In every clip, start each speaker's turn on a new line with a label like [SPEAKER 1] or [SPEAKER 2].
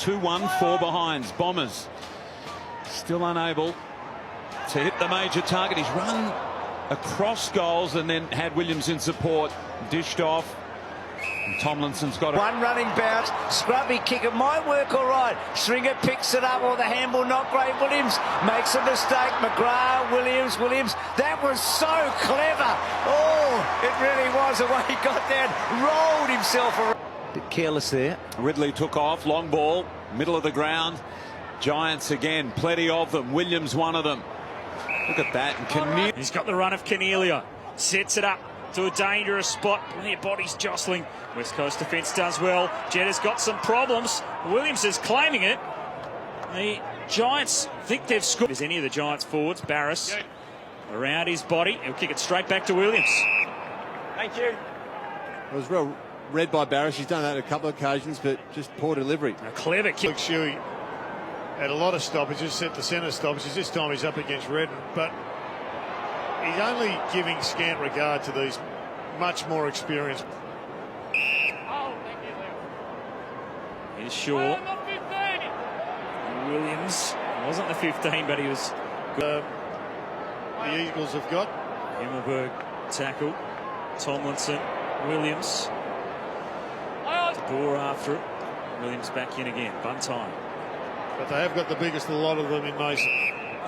[SPEAKER 1] 2-1, 4 behinds. Bombers still unable to hit the major target. He's run across goals and then had Williams in support. Dished off. And Tomlinson's got
[SPEAKER 2] one running bounce, scrubby kick. It might work all right. Stringer picks it up, or the handball not great. Williams makes a mistake. McGrath, Williams. That was so clever. Oh, it really was. The way he got down, rolled himself around. Bit careless there.
[SPEAKER 1] Ridley took off, long ball, middle of the ground. Giants again, plenty of them. Williams one of them. Look at that. And
[SPEAKER 3] he's got the run of Cornelia. Sets it up to a dangerous spot. Their bodies jostling. West Coast defence does well. Jetta's got some problems. Williams is claiming it. The Giants think they've scored. Is any of the Giants forwards? Barris around his body. He'll kick it straight back to Williams.
[SPEAKER 4] Thank you.
[SPEAKER 5] It was well read by Barris. He's done that a couple of occasions, but just poor delivery.
[SPEAKER 3] A clever kick.
[SPEAKER 6] Shuey had a lot of stoppages, set the centre stoppages. This time he's up against Redden, but he's only giving scant regard to these much more experienced.
[SPEAKER 3] Here's Shaw. Williams wasn't the 15, but he was good.
[SPEAKER 6] The Eagles have got
[SPEAKER 3] Himmelberg tackle. Tomlinson. Williams. Bore after it. Williams back in again. Bun time.
[SPEAKER 6] But they have got the biggest of a lot of them in Mason.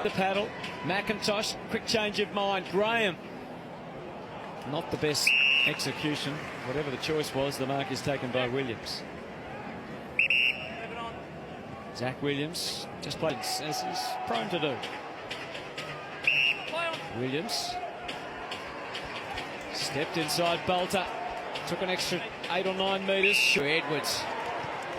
[SPEAKER 7] The paddle. McIntosh. Quick change of mind. Graham. Not the best execution. Whatever the choice was, the mark is taken by Williams. Zac Williams just played as he's prone to do. Williams stepped inside Bolter. Took an extra 8 or 9 metres. Edwards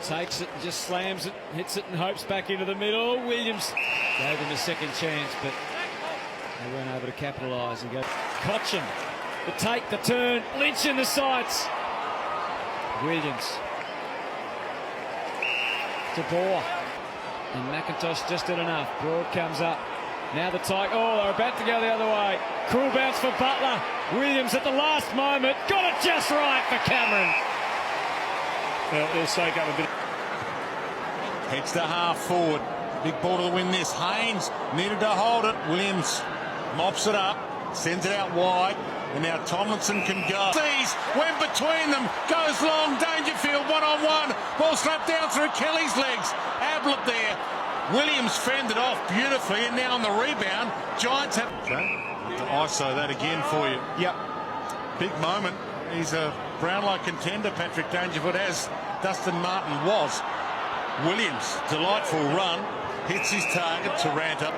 [SPEAKER 7] takes it and just slams it, hits it and hopes back into the middle. Williams gave him a second chance, but they weren't able to capitalise and go. Cotchin, the take, the turn, Lynch in the sights. Williams. De Boer. And McIntosh just did enough. Broad comes up. Now the tie. Oh, they're about to go the other way. Cool bounce for Butler. Williams at the last moment. Got it just right for Cameron.
[SPEAKER 6] Well, they'll soak up a bit.
[SPEAKER 8] Heads to half forward. Big ball to win this. Haynes needed to hold it. Williams mops it up. Sends it out wide. And now Tomlinson can go. Sees, went between them. Goes long. Dangerfield one-on-one. Ball slapped down through Kelly's legs. Ablett there. Williams fended off beautifully, and now on the rebound, Giants have to ISO that again for you. Yep, big moment. He's a Brownlow contender, Patrick Dangerfield, as Dustin Martin was. Williams, delightful run, hits his target to Ranta.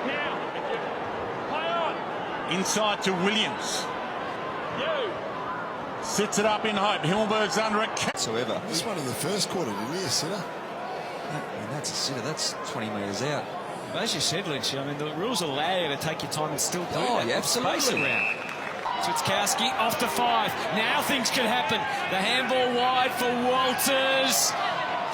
[SPEAKER 8] Inside to Williams. Sits it up in hope. Himmelberg's under it.
[SPEAKER 9] Whatsoever. This one in the first quarter, didn't he, a sitter?
[SPEAKER 10] That's a sitter. That's 20 metres out.
[SPEAKER 7] As you said, Lynch, I mean, the rules allow you to take your time and still do that.
[SPEAKER 10] Yeah, absolutely.
[SPEAKER 7] Space around. Switkowski off to 5. Now things can happen. The handball wide for Walters.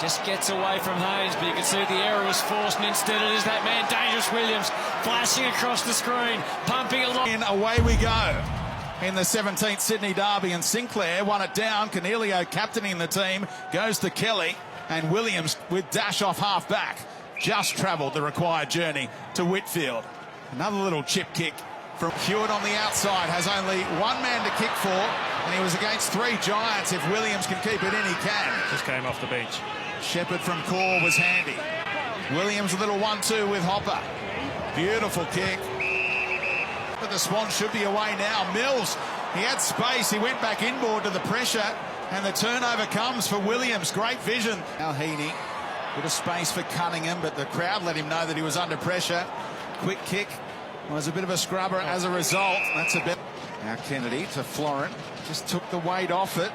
[SPEAKER 7] Just gets away from Haynes, but you can see the error was forced, and instead it is that man, Dangerous Williams, flashing across the screen, pumping along.
[SPEAKER 11] And away we go. In the 17th Sydney Derby, and Sinclair won it down. Cornelio captaining the team, goes to Kelly, and Williams with dash off half back just travelled the required journey to Whitfield. Another little chip kick from Hewitt on the outside, has only one man to kick for, and he was against 3 Giants. If Williams can keep it in, he can.
[SPEAKER 6] Just came off the bench.
[SPEAKER 11] Shepherd from Core was handy. Williams a little 1-2 with Hopper. Beautiful kick. But the Swans should be away now. Mills, he had space, he went back inboard to the pressure, and the turnover comes for Williams. Great vision. Now Heaney, bit of space for Cunningham, but the crowd let him know that he was under pressure. Quick kick was a bit of a scrubber as a result. That's a bit. Now Kennedy to Florent, just took the weight off it,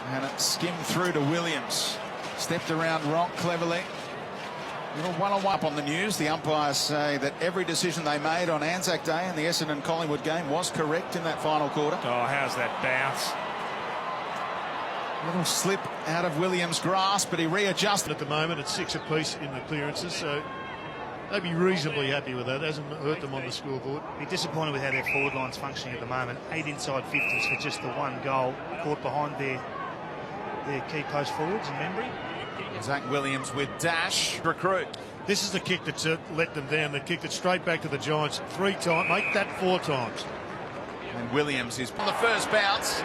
[SPEAKER 11] and it skimmed through to Williams. Stepped around Rock cleverly. Little one-on-one up on the news. The umpires say that every decision they made on Anzac Day in the Essendon Collingwood game was correct in that final quarter.
[SPEAKER 6] Oh, how's that bounce?
[SPEAKER 11] Little slip out of Williams' grasp, but he readjusted.
[SPEAKER 6] At the moment, it's 6 apiece in the clearances, so they'd be reasonably happy with that. Hasn't hurt them on the scoreboard.
[SPEAKER 4] Be disappointed with how their forward line's functioning at the moment. 8 inside 50s for just the 1 goal, caught behind their key post forwards in Membry.
[SPEAKER 11] Zac Williams with dash. Recruit.
[SPEAKER 6] This is the kick that's let them down. They kicked it straight back to the Giants 3 times. Make that 4 times.
[SPEAKER 11] And Williams is on the first bounce.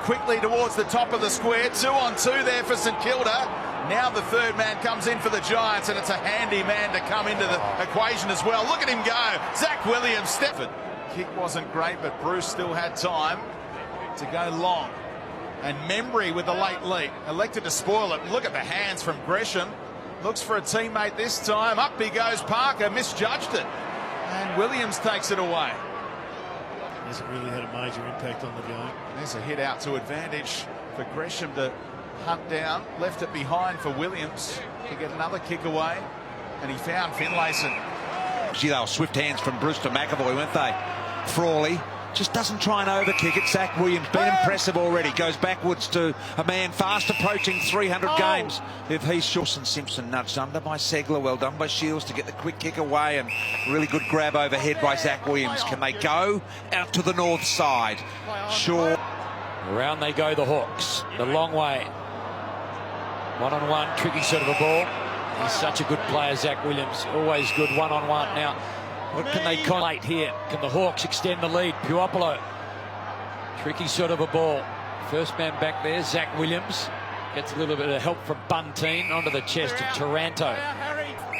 [SPEAKER 11] Quickly towards the top of the square. 2-on-2 there for St Kilda. Now the third man comes in for the Giants, and it's a handy man to come into the equation as well. Look at him go. Zac Williams. Kick wasn't great, but Bruce still had time to go long. And Membry with the late lead. Elected to spoil it. Look at the hands from Gresham. Looks for a teammate this time. Up he goes. Parker misjudged it. And Williams takes it away.
[SPEAKER 6] Hasn't really had a major impact on the game.
[SPEAKER 11] There's a hit out to advantage for Gresham to hunt down. Left it behind for Williams to get another kick away. And he found Finlayson.
[SPEAKER 12] Gee, they were swift hands from Bruce to McAvoy, weren't they? Frawley just doesn't try and overkick it. Zac Williams, been impressive already. Goes backwards to a man fast approaching 300 games. If he's short, and Simpson nudged under by Segler. Well done by Shields to get the quick kick away, and really good grab overhead by Zac Williams. Can they go out to the north side? Sure.
[SPEAKER 7] Around they go, the Hawks. The long way. One-on-one, tricky sort of a ball. He's such a good player, Zac Williams. Always good one-on-one. Now, what can they collate here? Can the Hawks extend the lead? Puopolo. Tricky sort of a ball. First man back there, Zac Williams. Gets a little bit of help from Bunteen onto the chest of Taranto.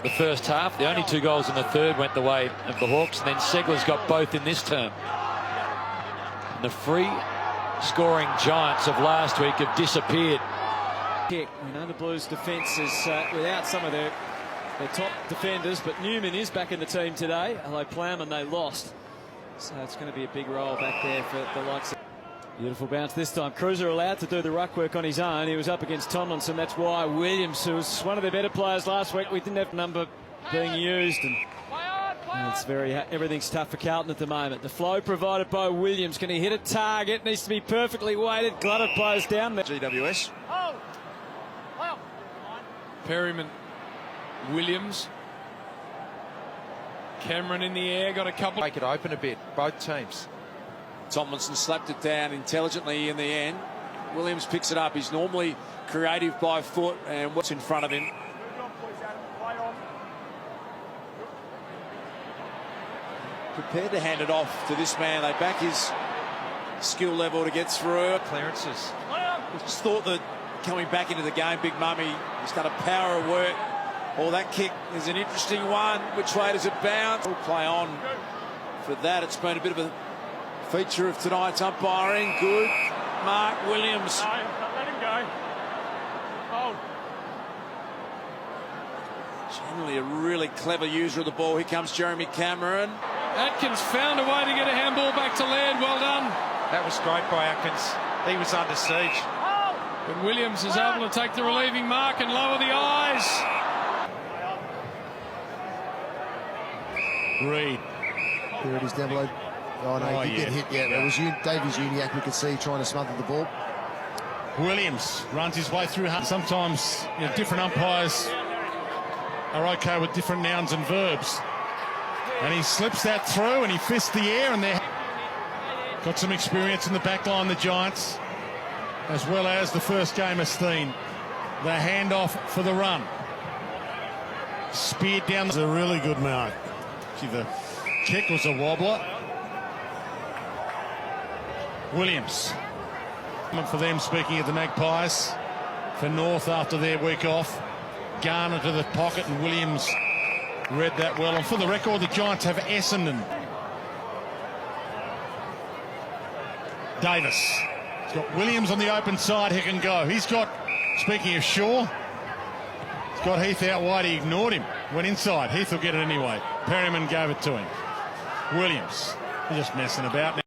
[SPEAKER 7] The first half, the only 2 goals in the third went the way of the Hawks, and then Segler's got both in this term. And the free scoring Giants of last week have disappeared. We know the Blues defence is without some of their top defenders, but Newman is back in the team today, although Plowman they lost. So it's going to be a big role back there for the likes of... Beautiful bounce this time. Cruiser allowed to do the ruck work on his own. He was up against Tomlinson. That's why Williams, who was one of their better players last week, we didn't have number being used. And it's everything's tough for Carlton at the moment. The flow provided by Williams. Can he hit a target? Needs to be perfectly weighted. Glutted plays down there.
[SPEAKER 5] GWS.
[SPEAKER 13] Perryman, Williams, Cameron in the air, got a couple.
[SPEAKER 10] Make it open a bit, both teams.
[SPEAKER 1] Tomlinson slapped it down intelligently in the end. Williams picks it up. He's normally creative by foot, and what's in front of him? Prepared to hand it off to this man. They back his skill level to get through.
[SPEAKER 10] Clearances.
[SPEAKER 1] Just thought that coming back into the game, Big Mummy, he's done a power of work. Oh, that kick is an interesting one. Which way does it bounce? We'll play on for that. It's been a bit of a feature of tonight's umpiring. Good. Mark Williams.
[SPEAKER 3] No, let him go. Hold.
[SPEAKER 1] Generally a really clever user of the ball. Here comes Jeremy Cameron.
[SPEAKER 13] Atkins found a way to get a handball back to land. Well done.
[SPEAKER 10] That was great by Atkins. He was under siege.
[SPEAKER 13] But Williams is able to take the relieving mark and lower the eyes.
[SPEAKER 4] Reed.
[SPEAKER 9] There it is down below. Oh, no, he did get hit, yeah. It was Davies Uniacke, we could see, trying to smother the ball.
[SPEAKER 6] Williams runs his way through. Sometimes different umpires are okay with different nouns and verbs. And he slips that through and he fists the air, and they're got some experience in the back line, the Giants, as well as the first game of Steen. The handoff for the run. Speared down. It's a really good mark. See, the kick was a wobbler. Williams. For them, speaking of the Magpies, for North after their week off. Garner to the pocket, and Williams read that well. And for the record, the Giants have Essendon. Davis. He's got Williams on the open side. He can go. He's got, speaking of Shaw, he's got Heath out wide. He ignored him. Went inside. Heath will get it anyway. Perryman gave it to him. Williams. He's just messing about now.